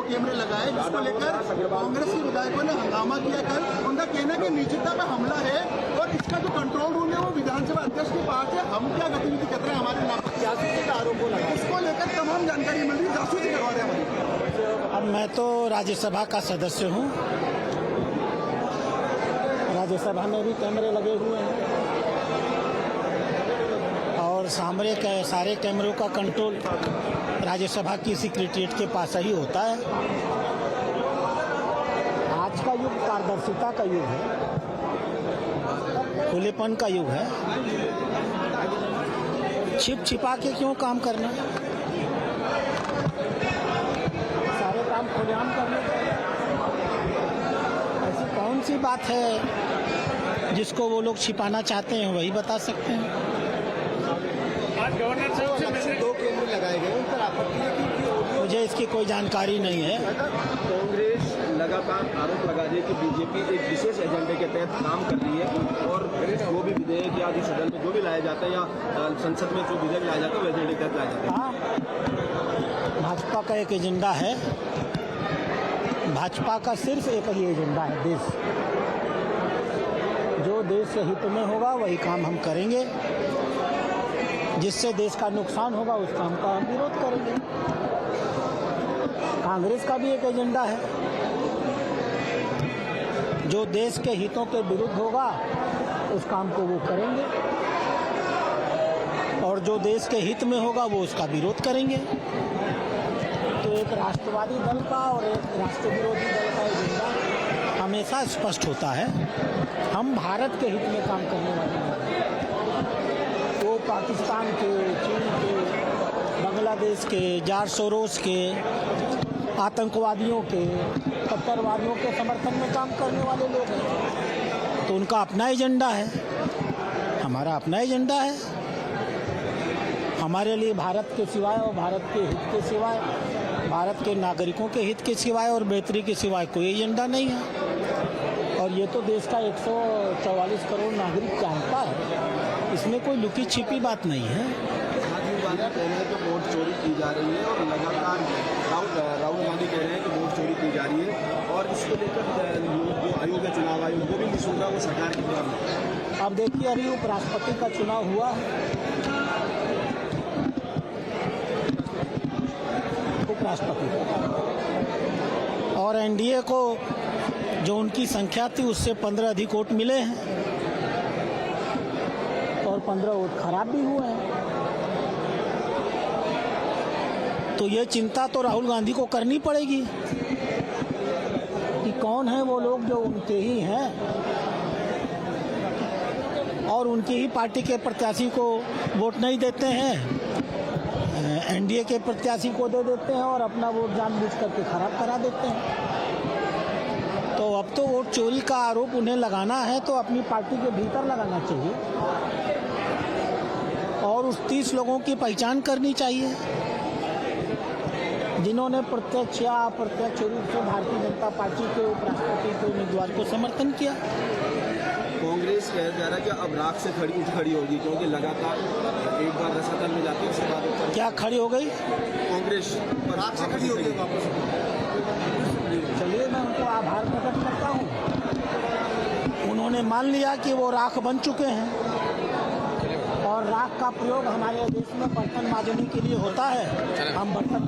कैमरे लगाए, जिसको लेकर कांग्रेस के विधायकों ने हंगामा किया। कल उनका कहना है कि निजता पर हमला है और इसका जो कंट्रोल रूम है वो विधानसभा अध्यक्ष के पास है। हम क्या गतिविधि कर रहे हैं, हमारे नाम पर जासूसी का आरोप लगा, इसको लेकर तमाम जानकारी मिल रही, जासूसी करवा रहे हैं हमारी। अब मैं तो राज्यसभा का सदस्य हूँ, राज्यसभा में भी कैमरे लगे हुए हैं और सारे कैमरों का कंट्रोल राज्यसभा की सेक्रेटरीट के पास ही होता है। आज का युग पारदर्शिता का युग है, खुलेपन का युग है। छिप छिपा के क्यों काम करना, सारे काम खुलेआम करने। ऐसी कौन सी बात है जिसको वो लोग छिपाना चाहते हैं, वही बता सकते हैं। आज गवर्नर साहब से 2 कैमरे लगाए गए, उन पर आपत्ति है कि मुझे इसकी कोई जानकारी नहीं है। कांग्रेस लगातार आरोप लगा रही है कि बीजेपी एक विशेष एजेंडे के तहत काम कर रही है और जो भी विधेयक या सदन में जो भी लाया जाता है या संसद में जो विधेयक लाया जाता है वो एजेंडे के तहत लाया जाता है। हाँ, भाजपा का एक एजेंडा है, भाजपा का सिर्फ एक ही एजेंडा है, देश। जो देश के हित में होगा वही काम हम करेंगे, जिससे देश का नुकसान होगा उस काम का हम विरोध करेंगे। कांग्रेस का भी एक एजेंडा है, जो देश के हितों के विरुद्ध होगा उस काम को वो करेंगे और जो देश के हित में होगा वो उसका विरोध करेंगे। तो एक राष्ट्रवादी दल का और एक राष्ट्र विरोधी दल का एजेंडा हमेशा स्पष्ट होता है। हम भारत के हित में काम करने वाले हैं, वो पाकिस्तान के, चीन के, बांग्लादेश के, जार सोरोस के, आतंकवादियों के, कट्टरवादियों के समर्थन में काम करने वाले लोग हैं। तो उनका अपना एजेंडा है, हमारा अपना एजेंडा है। हमारे लिए भारत के सिवाय और भारत के हित के सिवाय, भारत के नागरिकों के हित के सिवाय और बेहतरी के सिवाय कोई एजेंडा नहीं है। और ये तो देश का 144 करोड़ नागरिक जानता है, इसमें कोई लुकी छिपी बात नहीं है। राहुल गांधी कह रहे हैं कि वोट चोरी की जा रही है और लगातार राहुल गांधी कह रहे हैं कि वोट चोरी की जा रही है और इसको लेकर जो आयोग है, चुनाव आयोग, वो भी मसूदा को सरकार की तरफ। अब देखिए, अभी उपराष्ट्रपति का चुनाव हुआ, उपराष्ट्रपति और एनडीए को जो उनकी संख्या थी उससे 15 अधिक वोट मिले हैं और 15 वोट खराब भी हुए हैं। तो ये चिंता तो राहुल गांधी को करनी पड़ेगी कि कौन है वो लोग जो उनके ही हैं और उनकी ही पार्टी के प्रत्याशी को वोट नहीं देते हैं, एनडीए के प्रत्याशी को दे देते हैं और अपना वोट जानबूझ करके खराब करा देते हैं। तो अब तो वोट चोरी का आरोप उन्हें लगाना है तो अपनी पार्टी के भीतर लगाना चाहिए और उस 30 लोगों की पहचान करनी चाहिए जिन्होंने प्रत्यक्ष या अप्रत्यक्ष रूप से भारतीय जनता पार्टी के उपराष्ट्रपति के उम्मीदवार को समर्थन किया। कांग्रेस कह जा रहा है कि अब राख से खड़ी होगी क्योंकि लगातार एक बार रसातल में जाती है, उसके बाद क्या खड़ी हो गई? कांग्रेस राख से खड़ी होगी वापस। चलिए, मैं उनको आभार प्रकट करता हूँ। उन्होंने मान लिया कि वो राख बन चुके हैं और राख का प्रयोग हमारे देश में बर्तन मांजने के लिए होता है। हम बर्तन